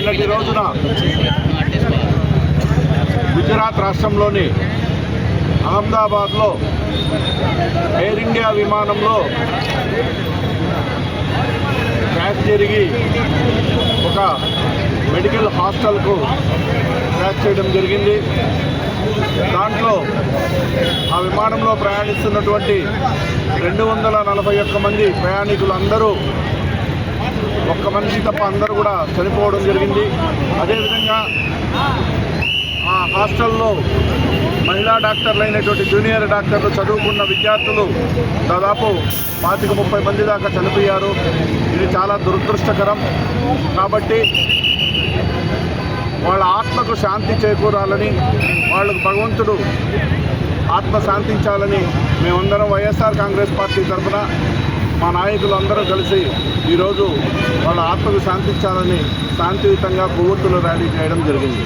నిన్నటి రోజున గుజరాత్ రాష్ట్రంలోని అహ్మదాబాద్లో ఎయిర్ ఇండియా విమానంలో క్రాష్ జరిగి ఒక మెడికల్ హాస్టల్కు క్రాష్ చేయడం జరిగింది. దాంట్లో ఆ విమానంలో ప్రయాణిస్తున్నటువంటి 241 మంది ప్రయాణికులు అందరూ ఒక్క మనిషి తప్ప అందరూ కూడా చనిపోవడం జరిగింది. అదేవిధంగా ఆ హాస్టల్లో మహిళా డాక్టర్లు అయినటువంటి జూనియర్ డాక్టర్లు చదువుకున్న విద్యార్థులు దాదాపు 25-30 మంది దాకా చనిపోయారు. ఇది చాలా దురదృష్టకరం. కాబట్టి వాళ్ళ ఆత్మకు శాంతి చేకూరాలని, వాళ్ళకు భగవంతుడు ఆత్మ శాంతించాలని మేమందరం వైఎస్ఆర్ కాంగ్రెస్ పార్టీ తరఫున మా నాయకులు అందరూ కలిసి ఈరోజు వాళ్ళ ఆత్మకు శాంతించాలని శాంతియుతంగా కొవ్వొత్తులు ర్యాలీ చేయడం జరిగింది.